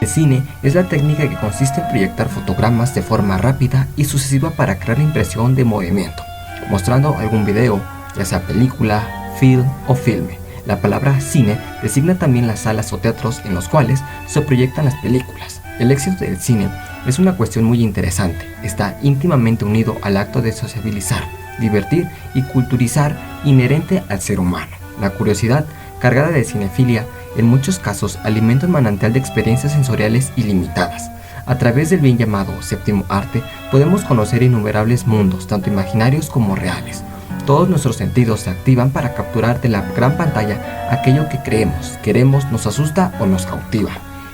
El cine es la técnica que consiste en proyectar fotogramas de forma rápida y sucesiva para crear la impresión de movimiento, mostrando algún video, ya sea película, film o filme. La palabra cine designa también las salas o teatros en los cuales se proyectan las películas. El éxito del cine es una cuestión muy interesante. Está íntimamente unido al acto de sociabilizar, divertir y culturizar inherente al ser humano. La curiosidad, cargada de cinefilia, en muchos casos alimenta un manantial de experiencias sensoriales ilimitadas. A través del bien llamado séptimo arte podemos conocer innumerables mundos, tanto imaginarios como reales. Todos nuestros sentidos se activan para capturar de la gran pantalla aquello que creemos, queremos, nos asusta o nos cautiva.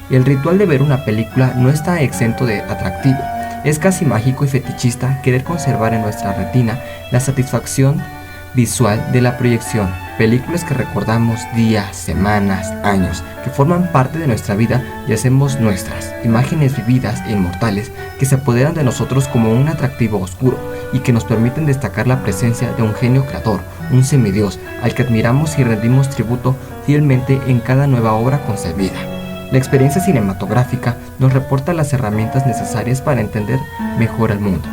El ritual de ver una película no está exento de atractivo. Es casi mágico y fetichista querer conservar en nuestra retina la satisfacción visual de la proyección. Películas que recordamos días, semanas, años, que forman parte de nuestra vida y hacemos nuestras. Imágenes vividas e inmortales que se apoderan de nosotros como un atractivo oscuro y que nos permiten destacar la presencia de un genio creador, un semidios al que admiramos y rendimos tributo fielmente en cada nueva obra concebida. La experiencia cinematográfica nos reporta las herramientas necesarias para entender mejor el mundo,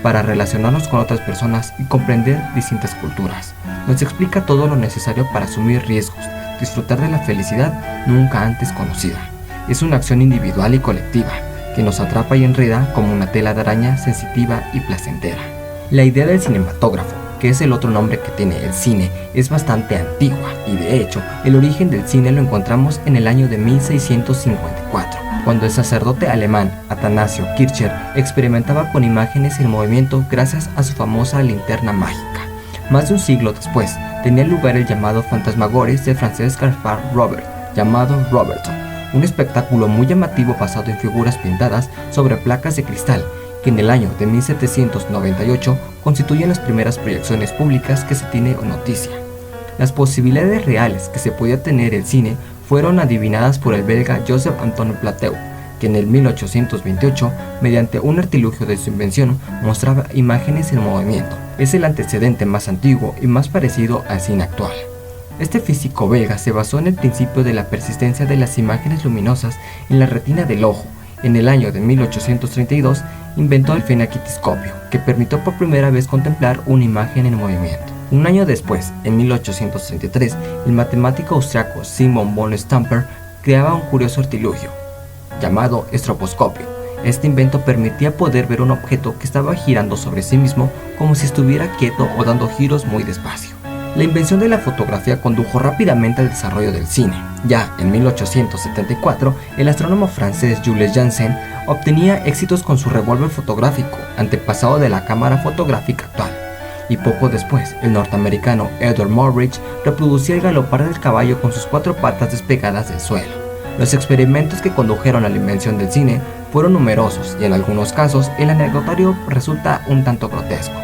para relacionarnos con otras personas y comprender distintas culturas. Nos explica todo lo necesario para asumir riesgos, disfrutar de la felicidad nunca antes conocida. Es una acción individual y colectiva que nos atrapa y enreda como una tela de araña sensitiva y placentera. La idea del cinematógrafo, que es el otro nombre que tiene el cine, es bastante antigua y de hecho el origen del cine lo encontramos en el año de 1654. Cuando el sacerdote alemán Atanasio Kircher experimentaba con imágenes en movimiento gracias a su famosa linterna mágica. Más de un siglo después, tenía lugar el llamado Fantasmagoris del francés Gaspard Robert, llamado Robertson, un espectáculo muy llamativo basado en figuras pintadas sobre placas de cristal, que en el año de 1798 constituyen las primeras proyecciones públicas que se tiene noticia. Las posibilidades reales que se podía tener el cine fueron adivinadas por el belga Joseph Antoine Plateau, que en el 1828, mediante un artilugio de su invención, mostraba imágenes en movimiento. Es el antecedente más antiguo y más parecido al cine actual. Este físico belga se basó en el principio de la persistencia de las imágenes luminosas en la retina del ojo. En el año de 1832 inventó el fenaquitiscopio, que permitió por primera vez contemplar una imagen en movimiento. Un año después, en 1833, el matemático austriaco Simon von Stamper creaba un curioso artilugio, llamado estroboscopio. Este invento permitía poder ver un objeto que estaba girando sobre sí mismo como si estuviera quieto o dando giros muy despacio. La invención de la fotografía condujo rápidamente al desarrollo del cine. Ya en 1874, el astrónomo francés Jules Janssen obtenía éxitos con su revólver fotográfico, antepasado de la cámara fotográfica actual. Y poco después, el norteamericano Edward Muybridge reproducía el galopar del caballo con sus 4 patas despegadas del suelo. Los experimentos que condujeron a la invención del cine fueron numerosos y en algunos casos el anecdotario resulta un tanto grotesco.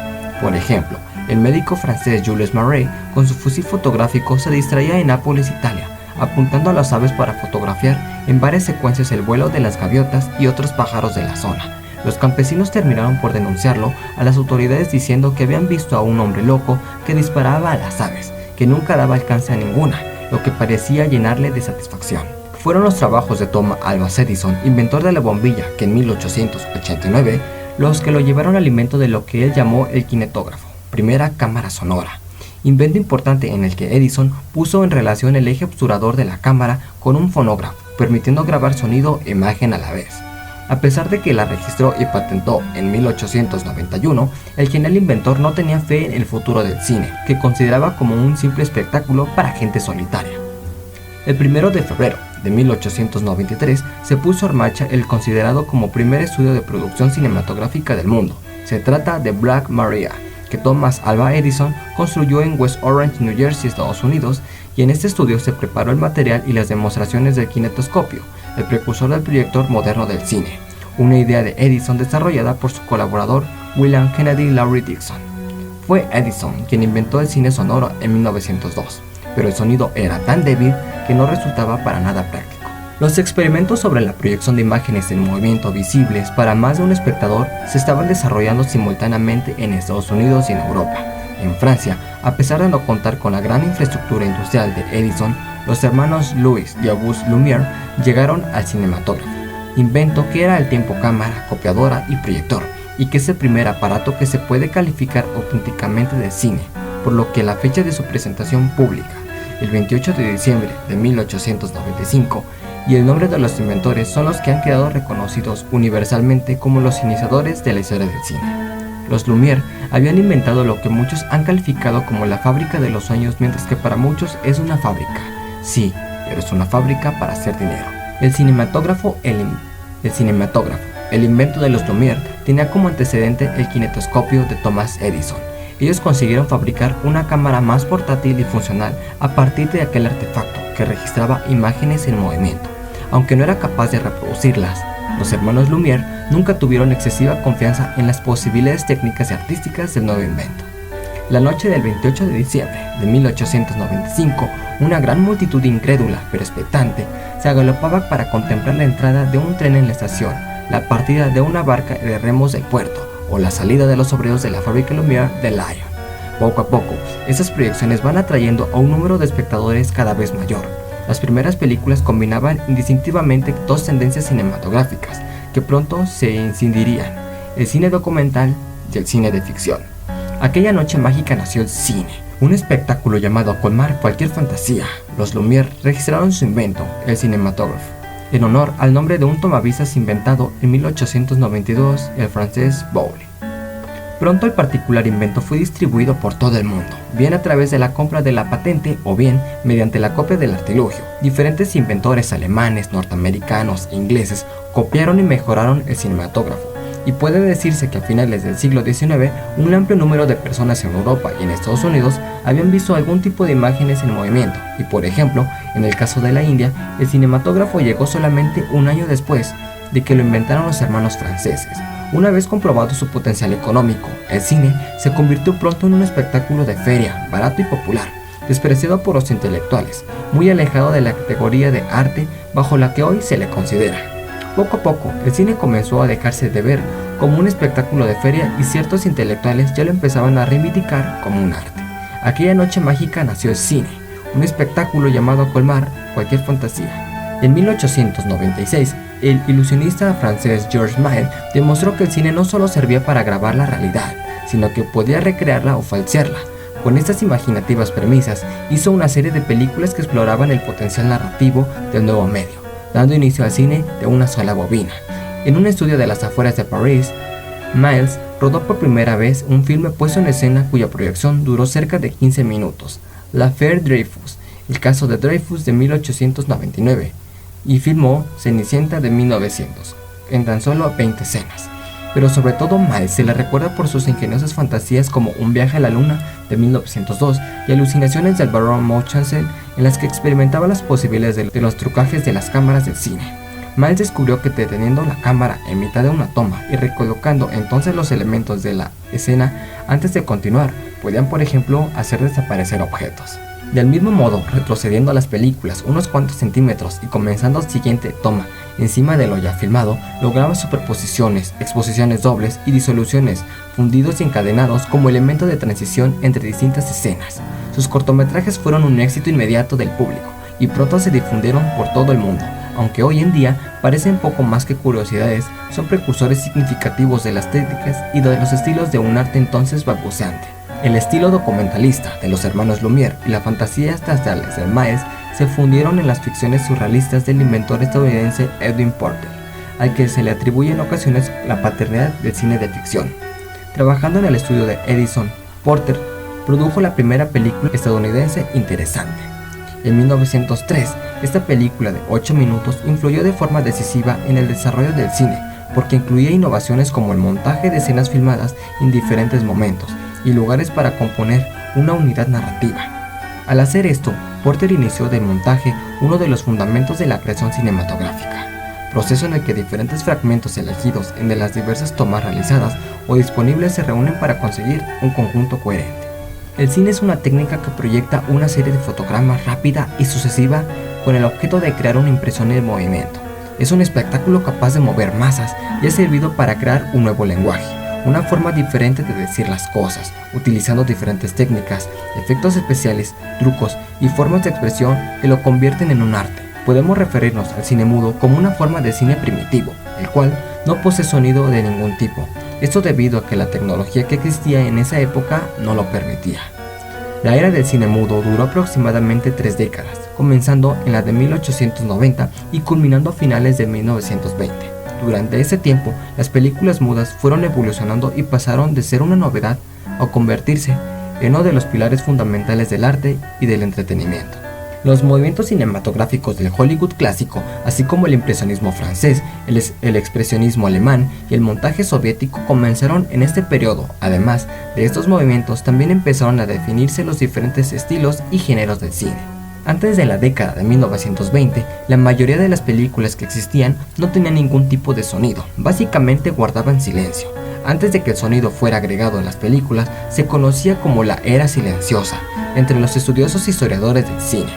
Por ejemplo, el médico francés Jules Marais con su fusil fotográfico se distraía en Nápoles, Italia, apuntando a las aves para fotografiar en varias secuencias el vuelo de las gaviotas y otros pájaros de la zona. Los campesinos terminaron por denunciarlo a las autoridades diciendo que habían visto a un hombre loco que disparaba a las aves, que nunca daba alcance a ninguna, lo que parecía llenarle de satisfacción. Fueron los trabajos de Thomas Alva Edison, inventor de la bombilla, que en 1889, los que lo llevaron al invento de lo que él llamó el kinetógrafo, primera cámara sonora. Invento importante en el que Edison puso en relación el eje obturador de la cámara con un fonógrafo, permitiendo grabar sonido e imagen a la vez. A pesar de que la registró y patentó en 1891, el genial inventor no tenía fe en el futuro del cine, que consideraba como un simple espectáculo para gente solitaria. El 1 de febrero de 1893 se puso en marcha el considerado como primer estudio de producción cinematográfica del mundo. Se trata de Black Maria, que Thomas Alva Edison construyó en West Orange, New Jersey, Estados Unidos, y en este estudio se preparó el material y las demostraciones del kinetoscopio, el precursor del proyector moderno del cine, una idea de Edison desarrollada por su colaborador William Kennedy Lowry Dixon. Fue Edison quien inventó el cine sonoro en 1902, pero el sonido era tan débil que no resultaba para nada práctico. Los experimentos sobre la proyección de imágenes en movimiento visibles para más de un espectador se estaban desarrollando simultáneamente en Estados Unidos y en Europa. En Francia, a pesar de no contar con la gran infraestructura industrial de Edison, los hermanos Louis y Auguste Lumière llegaron al cinematógrafo, invento que era al tiempo cámara, copiadora y proyector, y que es el primer aparato que se puede calificar auténticamente de cine, por lo que la fecha de su presentación pública, el 28 de diciembre de 1895, y el nombre de los inventores son los que han quedado reconocidos universalmente como los iniciadores de la historia del cine. Los Lumière habían inventado lo que muchos han calificado como la fábrica de los sueños, mientras que para muchos es una fábrica. Sí, pero es una fábrica para hacer dinero. El cinematógrafo, el invento de los Lumière, tenía como antecedente el kinetoscopio de Thomas Edison. Ellos consiguieron fabricar una cámara más portátil y funcional a partir de aquel artefacto que registraba imágenes en movimiento, aunque no era capaz de reproducirlas. Los hermanos Lumière nunca tuvieron excesiva confianza en las posibilidades técnicas y artísticas del nuevo invento. La noche del 28 de diciembre de 1895, una gran multitud incrédula pero expectante se agalopaba para contemplar la entrada de un tren en la estación, la partida de una barca de remos del puerto o la salida de los obreros de la fábrica Lumière de Lyon. Poco a poco, esas proyecciones van atrayendo a un número de espectadores cada vez mayor. Las primeras películas combinaban indistintivamente dos tendencias cinematográficas que pronto se incidirían: el cine documental y el cine de ficción. Aquella noche mágica nació el cine, un espectáculo llamado a colmar cualquier fantasía. Los Lumière registraron su invento, el cinematógrafo, en honor al nombre de un tomavistas inventado en 1892, el francés Boulle. Pronto el particular invento fue distribuido por todo el mundo, bien a través de la compra de la patente o bien mediante la copia del artilugio. Diferentes inventores alemanes, norteamericanos e ingleses copiaron y mejoraron el cinematógrafo, y puede decirse que a finales del siglo XIX un amplio número de personas en Europa y en Estados Unidos habían visto algún tipo de imágenes en movimiento, y por ejemplo, en el caso de la India, el cinematógrafo llegó solamente un año después de que lo inventaron los hermanos franceses. Una vez comprobado su potencial económico, el cine se convirtió pronto en un espectáculo de feria, barato y popular, despreciado por los intelectuales, muy alejado de la categoría de arte bajo la que hoy se le considera. Poco a poco, el cine comenzó a dejarse de ver como un espectáculo de feria y ciertos intelectuales ya lo empezaban a reivindicar como un arte. Aquella noche mágica nació el cine, un espectáculo llamado a colmar cualquier fantasía. En 1896, el ilusionista francés Georges Méliès demostró que el cine no solo servía para grabar la realidad, sino que podía recrearla o falsearla. Con estas imaginativas premisas, hizo una serie de películas que exploraban el potencial narrativo del nuevo medio, dando inicio al cine de una sola bobina. En un estudio de las afueras de París, Méliès rodó por primera vez un filme puesto en escena cuya proyección duró cerca de 15 minutos, L'Affaire Dreyfus, el caso de Dreyfus de 1899, y filmó Cenicienta de 1900, en tan solo 20 escenas. Pero sobre todo Méliès se le recuerda por sus ingeniosas fantasías como Un viaje a la luna de 1902 y Alucinaciones del Baron Munchausen, en las que experimentaba las posibilidades de los trucajes de las cámaras del cine. Méliès descubrió que deteniendo la cámara en mitad de una toma y recolocando entonces los elementos de la escena antes de continuar, podían por ejemplo hacer desaparecer objetos. Del mismo modo, retrocediendo a las películas unos cuantos centímetros y comenzando la siguiente toma encima de lo ya filmado, lograba superposiciones, exposiciones dobles y disoluciones, fundidos y encadenados como elemento de transición entre distintas escenas. Sus cortometrajes fueron un éxito inmediato del público y pronto se difundieron por todo el mundo. Aunque hoy en día parecen poco más que curiosidades, son precursores significativos de las técnicas y de los estilos de un arte entonces balbuceante. El estilo documentalista de los hermanos Lumière y la fantasía teatrales de Méliès se fundieron en las ficciones surrealistas del inventor estadounidense Edwin Porter, al que se le atribuye en ocasiones la paternidad del cine de ficción. Trabajando en el estudio de Edison, Porter produjo la primera película estadounidense interesante. En 1903, esta película de 8 minutos influyó de forma decisiva en el desarrollo del cine, porque incluía innovaciones como el montaje de escenas filmadas en diferentes momentos y lugares para componer una unidad narrativa. Al hacer esto, Porter inició de montaje uno de los fundamentos de la creación cinematográfica, proceso en el que diferentes fragmentos elegidos de las diversas tomas realizadas o disponibles se reúnen para conseguir un conjunto coherente. El cine es una técnica que proyecta una serie de fotogramas rápida y sucesiva con el objeto de crear una impresión en movimiento. Es un espectáculo capaz de mover masas y ha servido para crear un nuevo lenguaje, una forma diferente de decir las cosas, utilizando diferentes técnicas, efectos especiales, trucos y formas de expresión que lo convierten en un arte. Podemos referirnos al cine mudo como una forma de cine primitivo, el cual no posee sonido de ningún tipo, esto debido a que la tecnología que existía en esa época no lo permitía. La era del cine mudo duró aproximadamente 3 décadas, comenzando en la de 1890 y culminando a finales de 1920. Durante ese tiempo, las películas mudas fueron evolucionando y pasaron de ser una novedad a convertirse en uno de los pilares fundamentales del arte y del entretenimiento. Los movimientos cinematográficos del Hollywood clásico, así como el impresionismo francés, el expresionismo alemán y el montaje soviético comenzaron en este periodo. Además de estos movimientos, también empezaron a definirse los diferentes estilos y géneros del cine. Antes de la década de 1920, la mayoría de las películas que existían no tenían ningún tipo de sonido, básicamente guardaban silencio. Antes de que el sonido fuera agregado en las películas, se conocía como la era silenciosa entre los estudiosos historiadores del cine.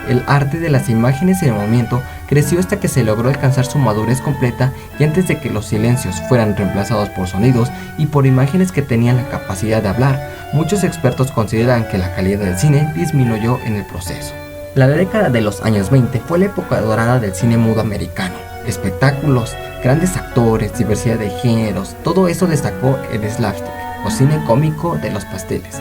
El arte de las imágenes en movimiento creció hasta que se logró alcanzar su madurez completa y antes de que los silencios fueran reemplazados por sonidos y por imágenes que tenían la capacidad de hablar, muchos expertos consideran que la calidad del cine disminuyó en el proceso. La década de los años 20 fue la época dorada del cine mudo americano. Espectáculos, grandes actores, diversidad de géneros, todo eso destacó el slapstick o cine cómico de los pasteles.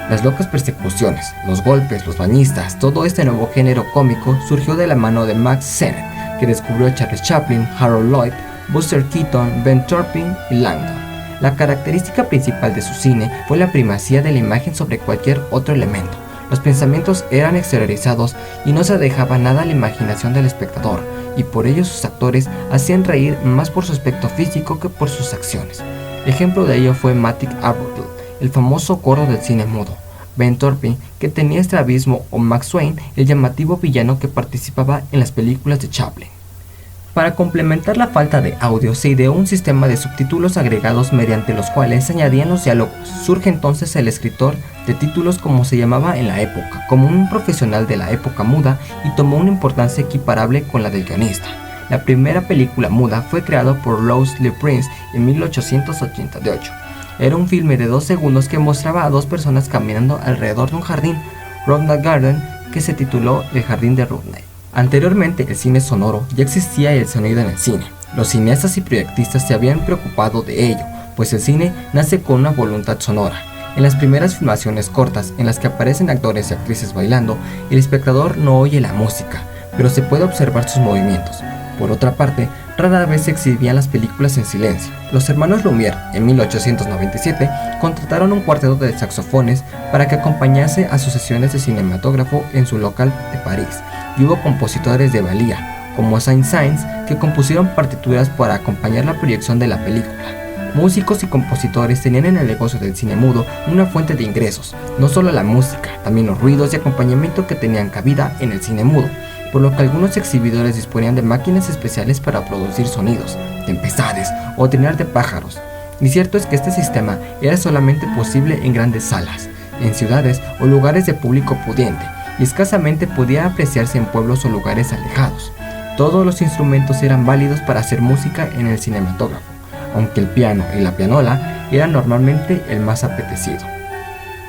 Las locas persecuciones, los golpes, los bañistas, todo este nuevo género cómico surgió de la mano de Max Sennett, que descubrió a Charles Chaplin, Harold Lloyd, Buster Keaton, Ben Turpin y Langdon. La característica principal de su cine fue la primacía de la imagen sobre cualquier otro elemento. Los pensamientos eran exteriorizados y no se dejaba nada a la imaginación del espectador, y por ello sus actores hacían reír más por su aspecto físico que por sus acciones. Ejemplo de ello fue Matic Arbuckle, el famoso corro del cine mudo, Ben Turpin, que tenía estrabismo, o Max Swain, el llamativo villano que participaba en las películas de Chaplin. Para complementar la falta de audio, se ideó un sistema de subtítulos agregados mediante los cuales se añadían los diálogos. Surge entonces el escritor de títulos, como se llamaba en la época, como un profesional de la época muda y tomó una importancia equiparable con la del guionista. La primera película muda fue creada por Rose Le Prince en 1888. Era un filme de 2 segundos que mostraba a 2 personas caminando alrededor de un jardín, Rodney Garden, que se tituló El Jardín de Rodney. Anteriormente, el cine sonoro ya existía el sonido en el cine. Los cineastas y proyectistas se habían preocupado de ello, pues el cine nace con una voluntad sonora. En las primeras filmaciones cortas, en las que aparecen actores y actrices bailando, el espectador no oye la música, pero se puede observar sus movimientos. Por otra parte, rara vez se exhibían las películas en silencio. Los hermanos Lumière, en 1897, contrataron un cuarteto de saxofones para que acompañase a sus sesiones de cinematógrafo en su local de París, y hubo compositores de valía, como Saint-Saëns, que compusieron partituras para acompañar la proyección de la película. Músicos y compositores tenían en el negocio del cine mudo una fuente de ingresos, no solo la música, también los ruidos y acompañamiento que tenían cabida en el cine mudo, por lo que algunos exhibidores disponían de máquinas especiales para producir sonidos, tempestades o trinar de pájaros. Y cierto es que este sistema era solamente posible en grandes salas, en ciudades o lugares de público pudiente, y escasamente podía apreciarse en pueblos o lugares alejados. Todos los instrumentos eran válidos para hacer música en el cinematógrafo, aunque el piano y la pianola eran normalmente el más apetecido.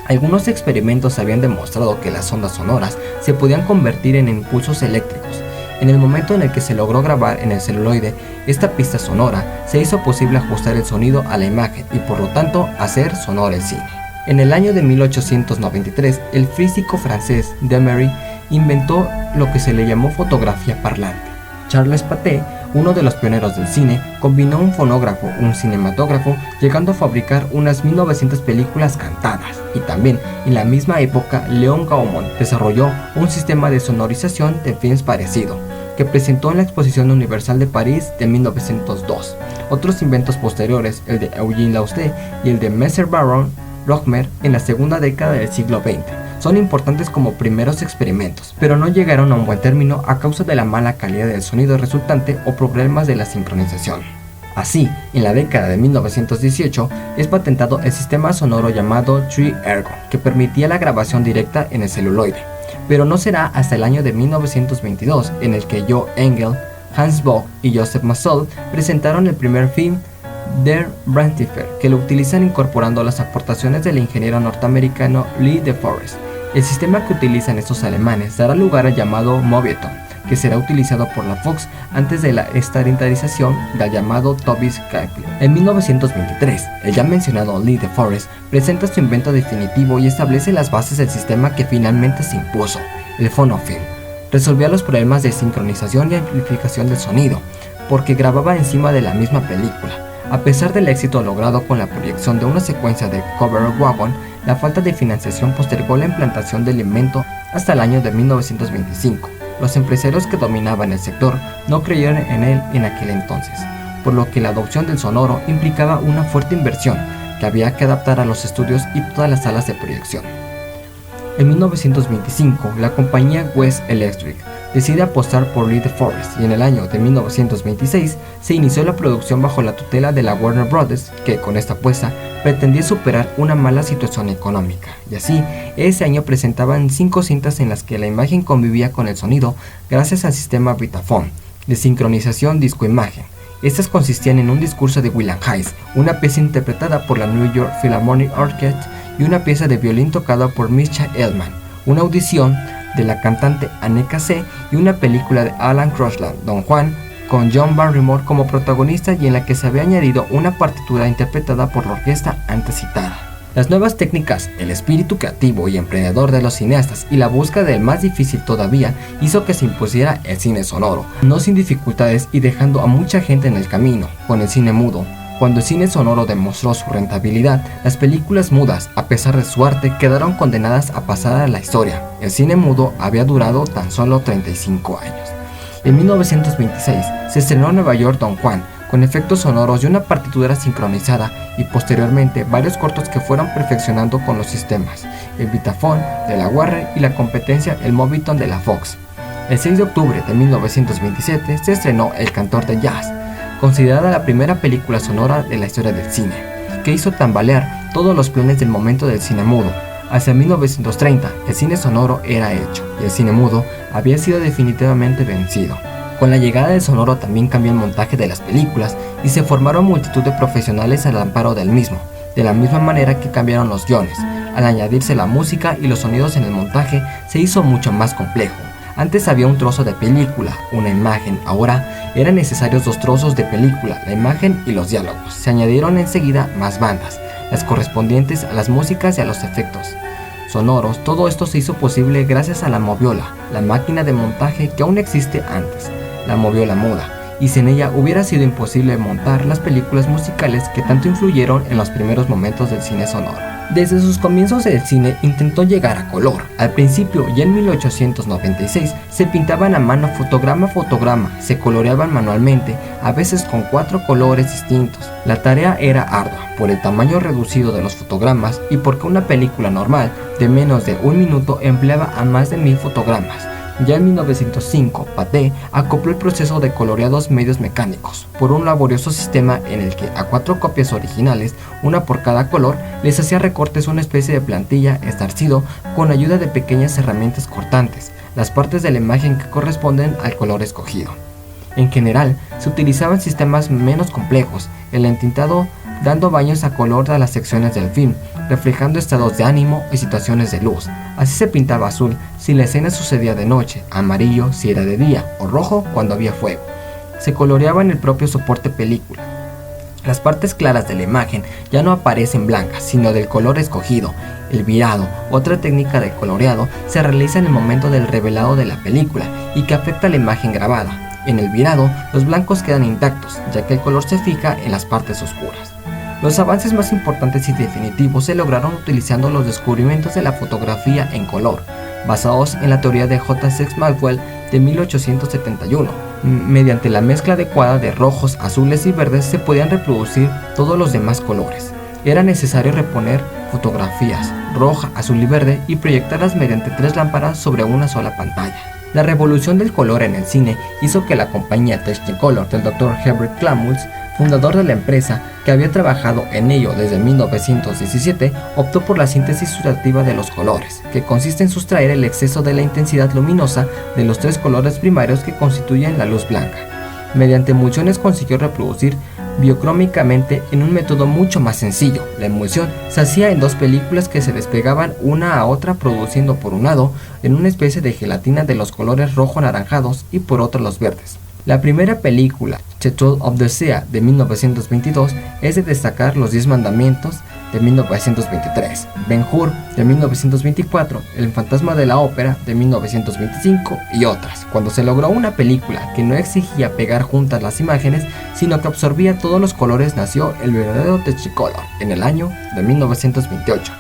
Algunos experimentos habían demostrado que las ondas sonoras se podían convertir en impulsos eléctricos. En el momento en el que se logró grabar en el celuloide esta pista sonora, se hizo posible ajustar el sonido a la imagen y por lo tanto hacer sonoro el cine. En el año de 1893, el físico francés Demery inventó lo que se le llamó fotografía parlante. Charles Pathé, uno de los pioneros del cine, combinó un fonógrafo, un cinematógrafo, llegando a fabricar unas 1900 películas cantadas. Y también, en la misma época, Léon Gaumont desarrolló un sistema de sonorización de films parecido, que presentó en la Exposición Universal de París de 1902. Otros inventos posteriores, el de Eugene Lausde y el de Messer Baron Rockmer en la segunda década del siglo XX, son importantes como primeros experimentos, pero no llegaron a un buen término a causa de la mala calidad del sonido resultante o problemas de la sincronización. Así, en la década de 1918 es patentado el sistema sonoro llamado Tri-Ergo, que permitía la grabación directa en el celuloide, pero no será hasta el año de 1922 en el que Joe Engel, Hans Vogt y Joseph Massol presentaron el primer film Der Brandtifer, que lo utilizan incorporando las aportaciones del ingeniero norteamericano Lee De Forest. El sistema que utilizan estos alemanes dará lugar al llamado Movietone, que será utilizado por la Fox antes de la estandarización del llamado Toby's Calculator. En 1923, el ya mencionado Lee De Forest presenta su invento definitivo y establece las bases del sistema que finalmente se impuso, el fonofilm. Resolvía los problemas de sincronización y amplificación del sonido, porque grababa encima de la misma película. A pesar del éxito logrado con la proyección de una secuencia de Cover Wagon, la falta de financiación postergó la implantación del invento hasta el año de 1925. Los empresarios que dominaban el sector no creyeron en él en aquel entonces, por lo que la adopción del sonoro implicaba una fuerte inversión que había que adaptar a los estudios y todas las salas de proyección. En 1925, la compañía West Electric decide apostar por Lee De Forest y en el año de 1926 se inició la producción bajo la tutela de la Warner Brothers, que con esta apuesta pretendía superar una mala situación económica, y así ese año presentaban 5 cintas en las que la imagen convivía con el sonido gracias al sistema Vitaphone de sincronización disco-imagen. Estas consistían en un discurso de William Hayes, una pieza interpretada por la New York Philharmonic Orchestra y una pieza de violín tocada por Mischa Elman, una audición de la cantante Anneka C. y una película de Alan Crosland, Don Juan, con John Barrymore como protagonista y en la que se había añadido una partitura interpretada por la orquesta antes citada. Las nuevas técnicas, el espíritu creativo y emprendedor de los cineastas y la búsqueda del más difícil todavía hizo que se impusiera el cine sonoro, no sin dificultades y dejando a mucha gente en el camino, con el cine mudo. Cuando el cine sonoro demostró su rentabilidad, las películas mudas, a pesar de su arte, quedaron condenadas a pasar a la historia. El cine mudo había durado tan solo 35 años. En 1926 se estrenó en Nueva York Don Juan, con efectos sonoros y una partitura sincronizada, y posteriormente varios cortos que fueron perfeccionando con los sistemas, el Vitaphone de la Warner y la competencia el Movietone de la Fox. El 6 de octubre de 1927 se estrenó El Cantor de Jazz, considerada la primera película sonora de la historia del cine, que hizo tambalear todos los planes del momento del cine mudo. Hacia 1930, el cine sonoro era hecho, y el cine mudo había sido definitivamente vencido. Con la llegada del sonoro también cambió el montaje de las películas y se formaron multitud de profesionales al amparo del mismo, de la misma manera que cambiaron los guiones. Al añadirse la música y los sonidos en el montaje, se hizo mucho más complejo. Antes había un trozo de película, una imagen, ahora eran necesarios 2 trozos de película, la imagen y los diálogos. Se añadieron enseguida más bandas, las correspondientes a las músicas y a los efectos sonoros. Todo esto se hizo posible gracias a la moviola, la máquina de montaje que aún existe antes, la moviola muda, y sin ella hubiera sido imposible montar las películas musicales que tanto influyeron en los primeros momentos del cine sonoro. Desde sus comienzos el cine intentó llegar a color. Al principio, ya en 1896, se pintaban a mano fotograma a fotograma, se coloreaban manualmente, a veces con 4 colores distintos. La tarea era ardua, por el tamaño reducido de los fotogramas y porque una película normal de menos de 1 minuto empleaba a más de 1000 fotogramas. Ya en 1905, Pathé acopló el proceso de coloreados medios mecánicos por un laborioso sistema en el que a 4 copias originales, una por cada color, les hacía recortes una especie de plantilla estarcido con ayuda de pequeñas herramientas cortantes, las partes de la imagen que corresponden al color escogido. En general, se utilizaban sistemas menos complejos, el entintado dando baños a color a las secciones del film, reflejando estados de ánimo y situaciones de luz. Así se pintaba azul si la escena sucedía de noche, amarillo si era de día, o rojo cuando había fuego. Se coloreaba en el propio soporte película. Las partes claras de la imagen ya no aparecen blancas, sino del color escogido. El virado, otra técnica de coloreado, se realiza en el momento del revelado de la película y que afecta a la imagen grabada. En el virado, los blancos quedan intactos, ya que el color se fija en las partes oscuras. Los avances más importantes y definitivos se lograron utilizando los descubrimientos de la fotografía en color, basados en la teoría de J. Sexton Maxwell de 1871. Mediante la mezcla adecuada de rojos, azules y verdes se podían reproducir todos los demás colores. Era necesario reponer fotografías roja, azul y verde y proyectarlas mediante 3 lámparas sobre una sola pantalla. La revolución del color en el cine hizo que la compañía Technicolor del Dr. Herbert Clamulls, fundador de la empresa, que había trabajado en ello desde 1917, optó por la síntesis sustrativa de los colores, que consiste en sustraer el exceso de la intensidad luminosa de los 3 colores primarios que constituyen la luz blanca. Mediante emulsiones consiguió reproducir biocrómicamente en un método mucho más sencillo. La emulsión se hacía en dos películas que se despegaban una a otra, produciendo por un lado en una especie de gelatina de los colores rojo-anaranjados y por otro los verdes. La primera película, The Tale of the Sea, de 1922, es de destacar Los 10 Mandamientos, de 1923, Ben-Hur, de 1924, El Fantasma de la Ópera, de 1925 y otras. Cuando se logró una película que no exigía pegar juntas las imágenes, sino que absorbía todos los colores, nació el verdadero Technicolor en el año de 1928,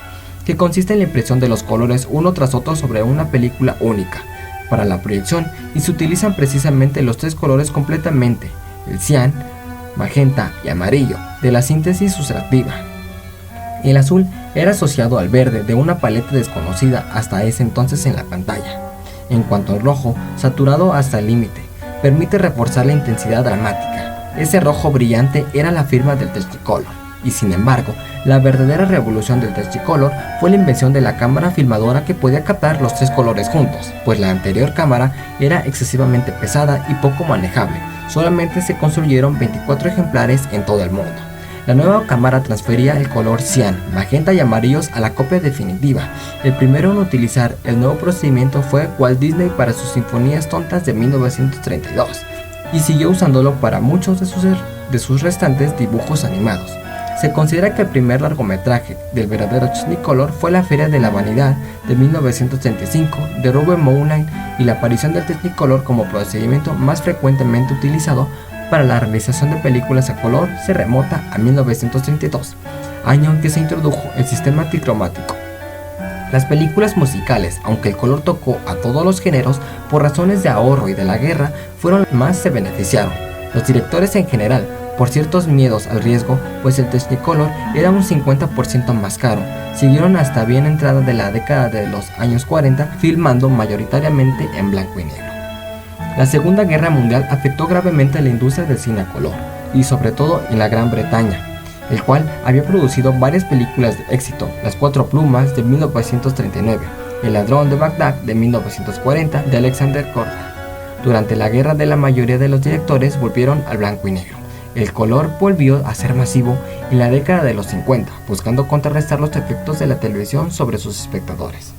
que consiste en la impresión de los colores uno tras otro sobre una película única para la proyección, y se utilizan precisamente los tres colores completamente, el cian, magenta y amarillo, de la síntesis sustractiva. El azul era asociado al verde de una paleta desconocida hasta ese entonces en la pantalla. En cuanto al rojo, saturado hasta el límite, permite reforzar la intensidad dramática. Ese rojo brillante era la firma del Technicolor. Y sin embargo, la verdadera revolución del Technicolor fue la invención de la cámara filmadora, que podía captar los tres colores juntos, pues la anterior cámara era excesivamente pesada y poco manejable. Solamente se construyeron 24 ejemplares en todo el mundo. La nueva cámara transfería el color cian, magenta y amarillos a la copia definitiva. El primero en utilizar el nuevo procedimiento fue Walt Disney para sus Sinfonías Tontas de 1932, y siguió usándolo para muchos de sus restantes dibujos animados. Se considera que el primer largometraje del verdadero Technicolor fue La Feria de la Vanidad de 1935 de Robert Moulin, y la aparición del Technicolor como procedimiento más frecuentemente utilizado para la realización de películas a color se remota a 1932, año en que se introdujo el sistema tricromático. Las películas musicales, aunque el color tocó a todos los géneros, por razones de ahorro y de la guerra, fueron las que más se beneficiaron. Los directores en general, por ciertos miedos al riesgo, pues el Technicolor era un 50% más caro, siguieron hasta bien entrada de la década de los años 40, filmando mayoritariamente en blanco y negro. La Segunda Guerra Mundial afectó gravemente a la industria del cine a color, y sobre todo en la Gran Bretaña, el cual había producido varias películas de éxito: Las Cuatro Plumas de 1939, El Ladrón de Bagdad de 1940 de Alexander Korda. Durante la guerra, la mayoría de los directores volvieron al blanco y negro. El color volvió a ser masivo en la década de los 50, buscando contrarrestar los efectos de la televisión sobre sus espectadores.